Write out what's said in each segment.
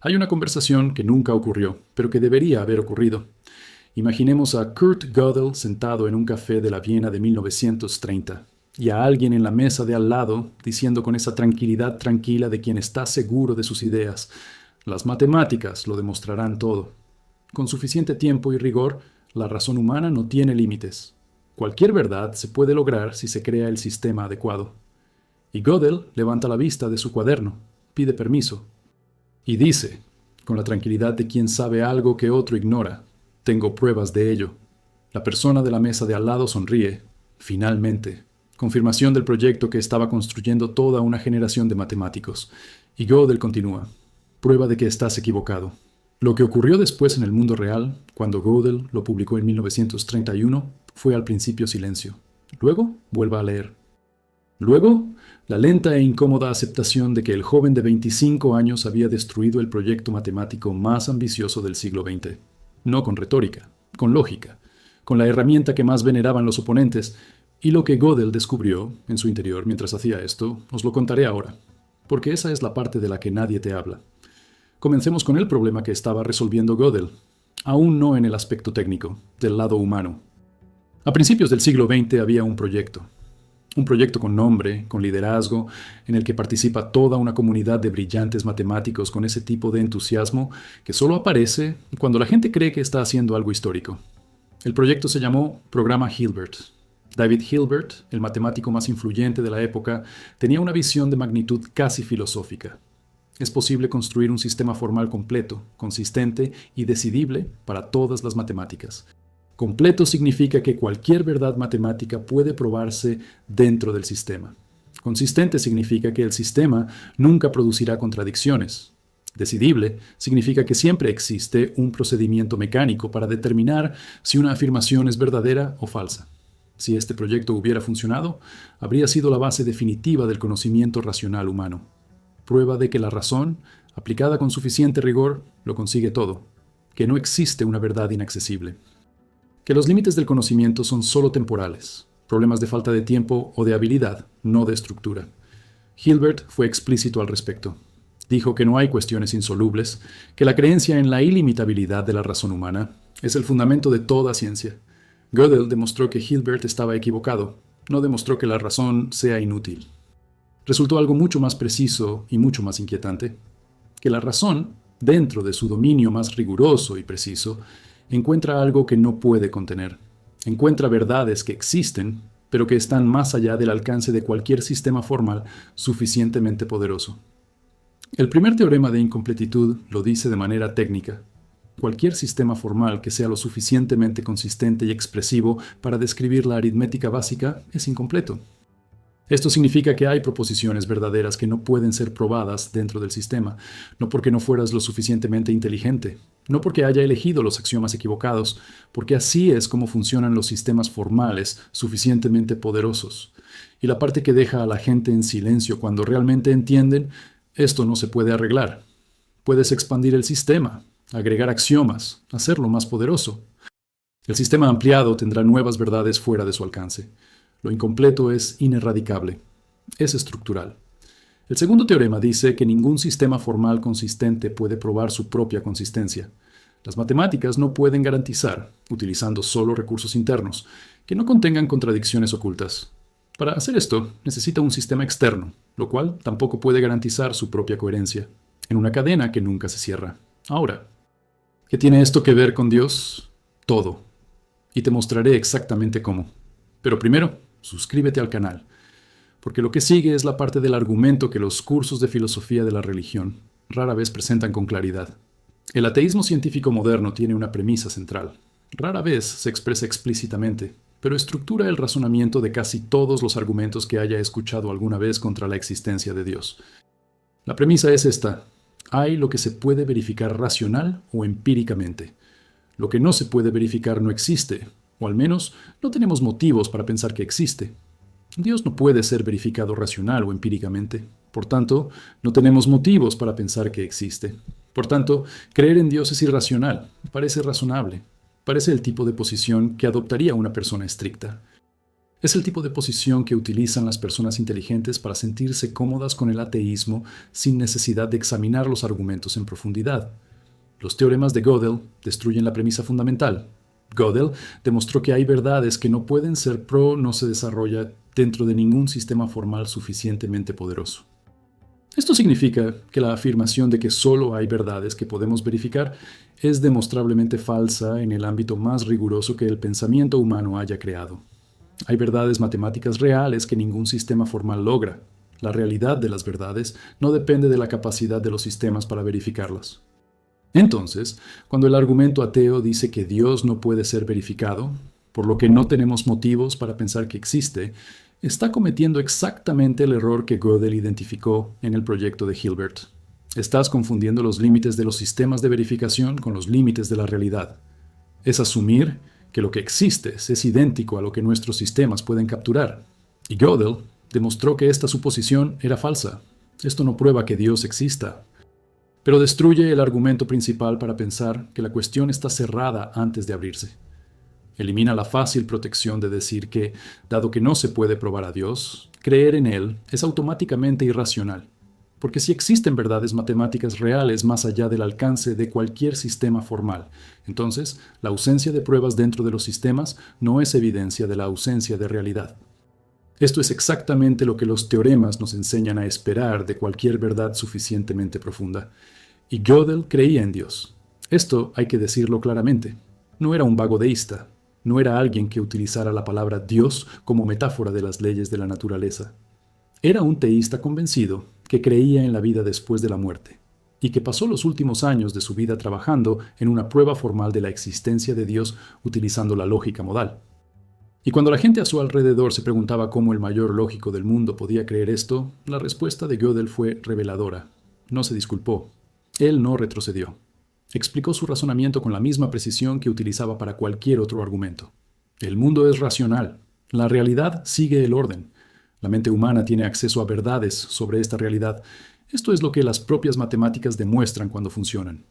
Hay una conversación que nunca ocurrió, pero que debería haber ocurrido. Imaginemos a Kurt Gödel sentado en un café de la Viena de 1930 y a alguien en la mesa de al lado diciendo con esa tranquilidad tranquila de quien está seguro de sus ideas: las matemáticas lo demostrarán todo. Con suficiente tiempo y rigor, la razón humana no tiene límites. Cualquier verdad se puede lograr si se crea el sistema adecuado. Y Gödel levanta la vista de su cuaderno, pide permiso y dice, con la tranquilidad de quien sabe algo que otro ignora: tengo pruebas de ello. La persona de la mesa de al lado sonríe. Finalmente, confirmación del proyecto que estaba construyendo toda una generación de matemáticos. Y Gödel continúa. Prueba de que estás equivocado. Lo que ocurrió después en el mundo real, cuando Gödel lo publicó en 1931, fue al principio silencio. Luego, vuelva a leer. Luego, la lenta e incómoda aceptación de que el joven de 25 años había destruido el proyecto matemático más ambicioso del siglo XX. No con retórica, con lógica, con la herramienta que más veneraban los oponentes, y lo que Gödel descubrió en su interior mientras hacía esto, os lo contaré ahora, porque esa es la parte de la que nadie te habla. Comencemos con el problema que estaba resolviendo Gödel, aún no en el aspecto técnico, del lado humano. A principios del siglo XX había un proyecto con nombre, con liderazgo, en el que participa toda una comunidad de brillantes matemáticos con ese tipo de entusiasmo que solo aparece cuando la gente cree que está haciendo algo histórico. El proyecto se llamó Programa Hilbert. David Hilbert, el matemático más influyente de la época, tenía una visión de magnitud casi filosófica. Es posible construir un sistema formal completo, consistente y decidible para todas las matemáticas. Completo significa que cualquier verdad matemática puede probarse dentro del sistema. Consistente significa que el sistema nunca producirá contradicciones. Decidible significa que siempre existe un procedimiento mecánico para determinar si una afirmación es verdadera o falsa. Si este proyecto hubiera funcionado, habría sido la base definitiva del conocimiento racional humano. Prueba de que la razón, aplicada con suficiente rigor, lo consigue todo, que no existe una verdad inaccesible. Que los límites del conocimiento son solo temporales, problemas de falta de tiempo o de habilidad, no de estructura. Hilbert fue explícito al respecto. Dijo que no hay cuestiones insolubles, que la creencia en la ilimitabilidad de la razón humana es el fundamento de toda ciencia. Gödel demostró que Hilbert estaba equivocado, no demostró que la razón sea inútil. Resultó algo mucho más preciso y mucho más inquietante, que la razón, dentro de su dominio más riguroso y preciso, encuentra algo que no puede contener. Encuentra verdades que existen, pero que están más allá del alcance de cualquier sistema formal suficientemente poderoso. El primer teorema de incompletitud lo dice de manera técnica. Cualquier sistema formal que sea lo suficientemente consistente y expresivo para describir la aritmética básica es incompleto. Esto significa que hay proposiciones verdaderas que no pueden ser probadas dentro del sistema, no porque no fueras lo suficientemente inteligente, no porque haya elegido los axiomas equivocados, porque así es como funcionan los sistemas formales suficientemente poderosos. Y la parte que deja a la gente en silencio cuando realmente entienden: esto no se puede arreglar. Puedes expandir el sistema, agregar axiomas, hacerlo más poderoso. El sistema ampliado tendrá nuevas verdades fuera de su alcance. Lo incompleto es inerradicable, es estructural. El segundo teorema dice que ningún sistema formal consistente puede probar su propia consistencia. Las matemáticas no pueden garantizar, utilizando solo recursos internos, que no contengan contradicciones ocultas. Para hacer esto, necesita un sistema externo, lo cual tampoco puede garantizar su propia coherencia, en una cadena que nunca se cierra. Ahora, ¿qué tiene esto que ver con Dios? Todo. Y te mostraré exactamente cómo. Pero primero, suscríbete al canal, porque lo que sigue es la parte del argumento que los cursos de filosofía de la religión rara vez presentan con claridad. El ateísmo científico moderno tiene una premisa central. Rara vez se expresa explícitamente, pero estructura el razonamiento de casi todos los argumentos que haya escuchado alguna vez contra la existencia de Dios. La premisa es esta: hay lo que se puede verificar racional o empíricamente. Lo que no se puede verificar no existe, o al menos no tenemos motivos para pensar que existe. Dios no puede ser verificado racional o empíricamente. Por tanto, no tenemos motivos para pensar que existe. Por tanto, creer en Dios es irracional, parece razonable, parece el tipo de posición que adoptaría una persona estricta. Es el tipo de posición que utilizan las personas inteligentes para sentirse cómodas con el ateísmo sin necesidad de examinar los argumentos en profundidad. Los teoremas de Gödel destruyen la premisa fundamental. Gödel demostró que hay verdades que no pueden ser no se desarrolla dentro de ningún sistema formal suficientemente poderoso. Esto significa que la afirmación de que solo hay verdades que podemos verificar es demostrablemente falsa en el ámbito más riguroso que el pensamiento humano haya creado. Hay verdades matemáticas reales que ningún sistema formal logra. La realidad de las verdades no depende de la capacidad de los sistemas para verificarlas. Entonces, cuando el argumento ateo dice que Dios no puede ser verificado, por lo que no tenemos motivos para pensar que existe, está cometiendo exactamente el error que Gödel identificó en el proyecto de Hilbert. Estás confundiendo los límites de los sistemas de verificación con los límites de la realidad. Es asumir que lo que existe es idéntico a lo que nuestros sistemas pueden capturar. Y Gödel demostró que esta suposición era falsa. Esto no prueba que Dios exista, pero destruye el argumento principal para pensar que la cuestión está cerrada antes de abrirse. Elimina la fácil protección de decir que, dado que no se puede probar a Dios, creer en Él es automáticamente irracional, porque si existen verdades matemáticas reales más allá del alcance de cualquier sistema formal, entonces la ausencia de pruebas dentro de los sistemas no es evidencia de la ausencia de realidad. Esto es exactamente lo que los teoremas nos enseñan a esperar de cualquier verdad suficientemente profunda. Y Gödel creía en Dios. Esto hay que decirlo claramente. No era un vago deísta. No era alguien que utilizara la palabra Dios como metáfora de las leyes de la naturaleza. Era un teísta convencido que creía en la vida después de la muerte y que pasó los últimos años de su vida trabajando en una prueba formal de la existencia de Dios utilizando la lógica modal. Y cuando la gente a su alrededor se preguntaba cómo el mayor lógico del mundo podía creer esto, la respuesta de Gödel fue reveladora. No se disculpó. Él no retrocedió. Explicó su razonamiento con la misma precisión que utilizaba para cualquier otro argumento. El mundo es racional. La realidad sigue el orden. La mente humana tiene acceso a verdades sobre esta realidad. Esto es lo que las propias matemáticas demuestran cuando funcionan.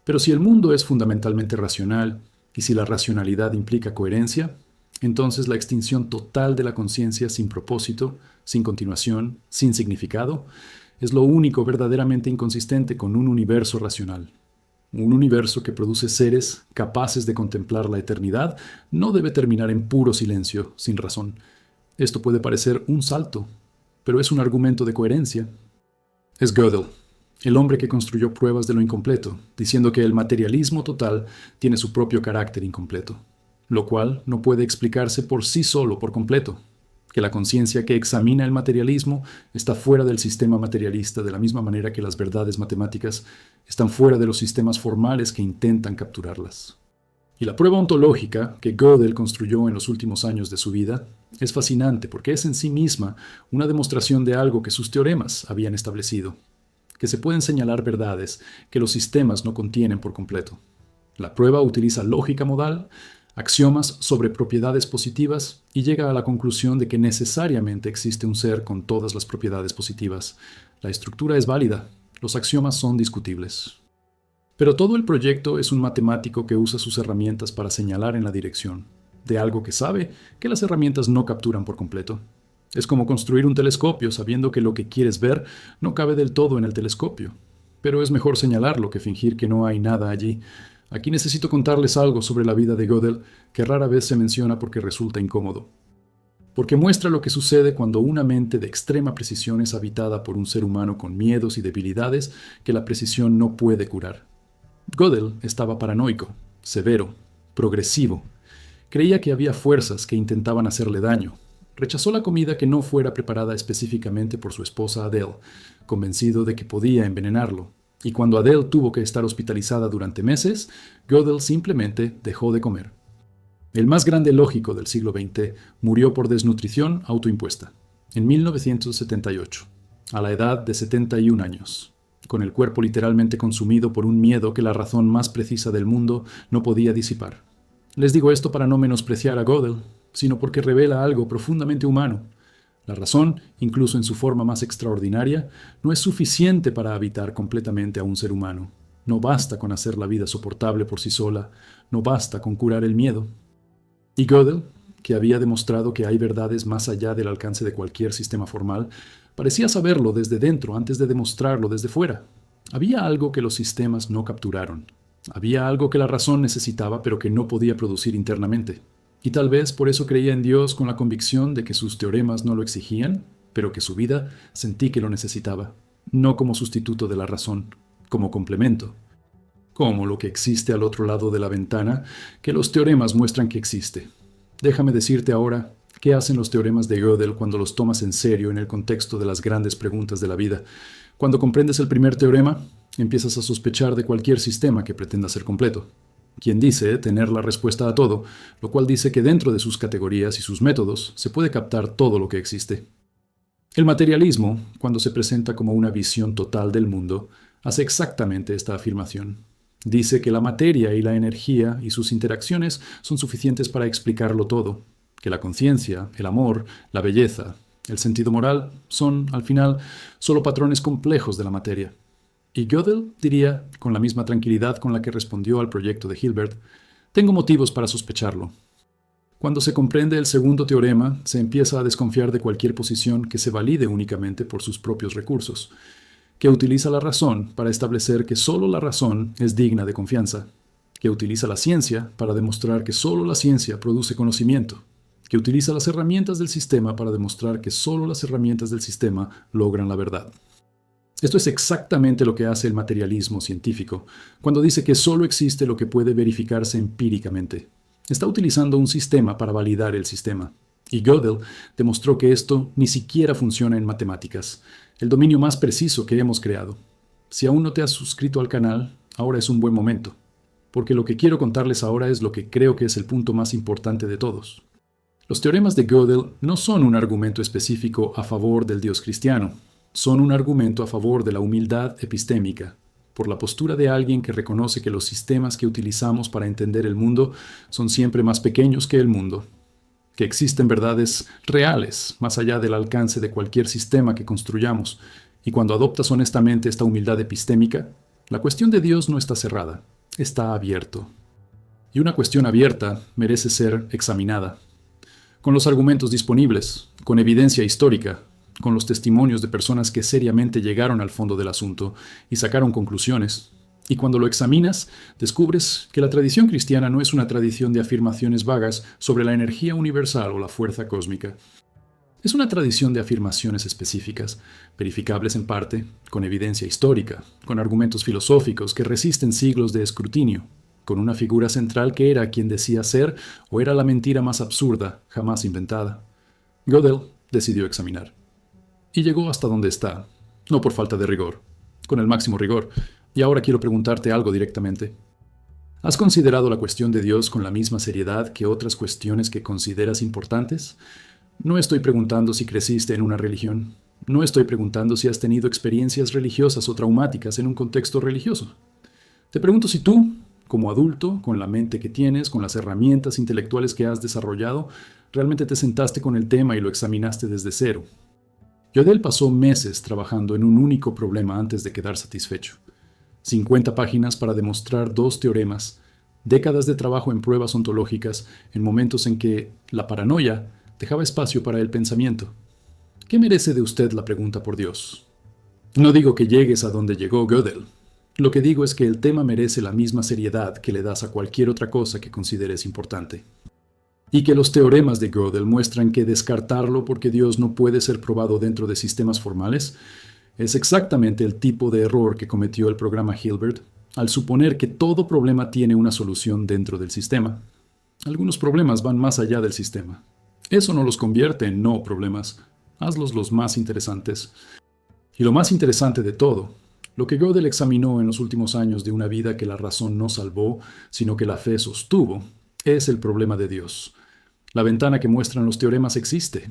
Pero si el mundo es fundamentalmente racional, y si la racionalidad implica coherencia, entonces la extinción total de la conciencia sin propósito, sin continuación, sin significado, es lo único verdaderamente inconsistente con un universo racional. Un universo que produce seres capaces de contemplar la eternidad no debe terminar en puro silencio, sin razón. Esto puede parecer un salto, pero es un argumento de coherencia. Es Gödel, el hombre que construyó pruebas de lo incompleto, diciendo que el materialismo total tiene su propio carácter incompleto, lo cual no puede explicarse por sí solo por completo, que la conciencia que examina el materialismo está fuera del sistema materialista de la misma manera que las verdades matemáticas están fuera de los sistemas formales que intentan capturarlas. Y la prueba ontológica que Gödel construyó en los últimos años de su vida es fascinante porque es en sí misma una demostración de algo que sus teoremas habían establecido, que se pueden señalar verdades que los sistemas no contienen por completo. La prueba utiliza lógica modal, axiomas sobre propiedades positivas y llega a la conclusión de que necesariamente existe un ser con todas las propiedades positivas. La estructura es válida, los axiomas son discutibles. Pero todo el proyecto es un matemático que usa sus herramientas para señalar en la dirección de algo que sabe que las herramientas no capturan por completo. Es como construir un telescopio sabiendo que lo que quieres ver no cabe del todo en el telescopio. Pero es mejor señalarlo que fingir que no hay nada allí. Aquí necesito contarles algo sobre la vida de Gödel que rara vez se menciona porque resulta incómodo. Porque muestra lo que sucede cuando una mente de extrema precisión es habitada por un ser humano con miedos y debilidades que la precisión no puede curar. Gödel estaba paranoico, severo, progresivo. Creía que había fuerzas que intentaban hacerle daño. Rechazó la comida que no fuera preparada específicamente por su esposa Adele, convencido de que podía envenenarlo. Y cuando Adele tuvo que estar hospitalizada durante meses, Gödel simplemente dejó de comer. El más grande lógico del siglo XX murió por desnutrición autoimpuesta, en 1978, a la edad de 71 años, con el cuerpo literalmente consumido por un miedo que la razón más precisa del mundo no podía disipar. Les digo esto para no menospreciar a Gödel, sino porque revela algo profundamente humano. La razón, incluso en su forma más extraordinaria, no es suficiente para habitar completamente a un ser humano. No basta con hacer la vida soportable por sí sola, no basta con curar el miedo. Y Gödel que había demostrado que hay verdades más allá del alcance de cualquier sistema formal, parecía saberlo desde dentro antes de demostrarlo desde fuera. Había algo que los sistemas no capturaron. Había algo que la razón necesitaba pero que no podía producir internamente. Y tal vez por eso creía en Dios con la convicción de que sus teoremas no lo exigían, pero que su vida sentí que lo necesitaba, no como sustituto de la razón, como complemento, como lo que existe al otro lado de la ventana, que los teoremas muestran que existe. Déjame decirte ahora qué hacen los teoremas de Gödel cuando los tomas en serio en el contexto de las grandes preguntas de la vida. Cuando comprendes el primer teorema, empiezas a sospechar de cualquier sistema que pretenda ser completo. Quien dice tener la respuesta a todo, lo cual dice que dentro de sus categorías y sus métodos se puede captar todo lo que existe. El materialismo, cuando se presenta como una visión total del mundo, hace exactamente esta afirmación. Dice que la materia y la energía y sus interacciones son suficientes para explicarlo todo, que la conciencia, el amor, la belleza, el sentido moral son, al final, solo patrones complejos de la materia. Y Gödel diría, con la misma tranquilidad con la que respondió al proyecto de Hilbert, tengo motivos para sospecharlo. Cuando se comprende el segundo teorema, se empieza a desconfiar de cualquier posición que se valide únicamente por sus propios recursos, que utiliza la razón para establecer que solo la razón es digna de confianza, que utiliza la ciencia para demostrar que solo la ciencia produce conocimiento, que utiliza las herramientas del sistema para demostrar que solo las herramientas del sistema logran la verdad. Esto es exactamente lo que hace el materialismo científico, cuando dice que solo existe lo que puede verificarse empíricamente. Está utilizando un sistema para validar el sistema. Y Gödel demostró que esto ni siquiera funciona en matemáticas, el dominio más preciso que hemos creado. Si aún no te has suscrito al canal, ahora es un buen momento, porque lo que quiero contarles ahora es lo que creo que es el punto más importante de todos. Los teoremas de Gödel no son un argumento específico a favor del Dios cristiano, son un argumento a favor de la humildad epistémica, por la postura de alguien que reconoce que los sistemas que utilizamos para entender el mundo son siempre más pequeños que el mundo, que existen verdades reales más allá del alcance de cualquier sistema que construyamos, y cuando adoptas honestamente esta humildad epistémica, la cuestión de Dios no está cerrada, está abierto. Y una cuestión abierta merece ser examinada, con los argumentos disponibles, con evidencia histórica, con los testimonios de personas que seriamente llegaron al fondo del asunto y sacaron conclusiones. Y cuando lo examinas, descubres que la tradición cristiana no es una tradición de afirmaciones vagas sobre la energía universal o la fuerza cósmica. Es una tradición de afirmaciones específicas, verificables en parte, con evidencia histórica, con argumentos filosóficos que resisten siglos de escrutinio, con una figura central que era quien decía ser o era la mentira más absurda jamás inventada. Gödel decidió examinar. Y llegó hasta donde está, no por falta de rigor, con el máximo rigor. Y ahora quiero preguntarte algo directamente. ¿Has considerado la cuestión de Dios con la misma seriedad que otras cuestiones que consideras importantes? No estoy preguntando si creciste en una religión. No estoy preguntando si has tenido experiencias religiosas o traumáticas en un contexto religioso. Te pregunto si tú, como adulto, con la mente que tienes, con las herramientas intelectuales que has desarrollado, realmente te sentaste con el tema y lo examinaste desde cero. Gödel pasó meses trabajando en un único problema antes de quedar satisfecho. 50 páginas para demostrar 2 teoremas, décadas de trabajo en pruebas ontológicas, en momentos en que la paranoia dejaba espacio para el pensamiento. ¿Qué merece de usted la pregunta por Dios? No digo que llegues a donde llegó Gödel. Lo que digo es que el tema merece la misma seriedad que le das a cualquier otra cosa que consideres importante. Y que los teoremas de Gödel muestran que descartarlo porque Dios no puede ser probado dentro de sistemas formales es exactamente el tipo de error que cometió el programa Hilbert al suponer que todo problema tiene una solución dentro del sistema. Algunos problemas van más allá del sistema. Eso no los convierte en no problemas. Hazlos los más interesantes. Y lo más interesante de todo, lo que Gödel examinó en los últimos años de una vida que la razón no salvó, sino que la fe sostuvo, es el problema de Dios. La ventana que muestran los teoremas existe.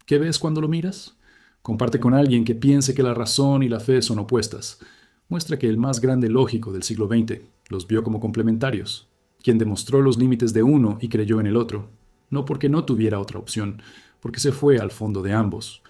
¿Qué ves cuando lo miras? Comparte con alguien que piense que la razón y la fe son opuestas. Muestra que el más grande lógico del siglo XX los vio como complementarios, quien demostró los límites de uno y creyó en el otro, no porque no tuviera otra opción, porque se fue al fondo de ambos,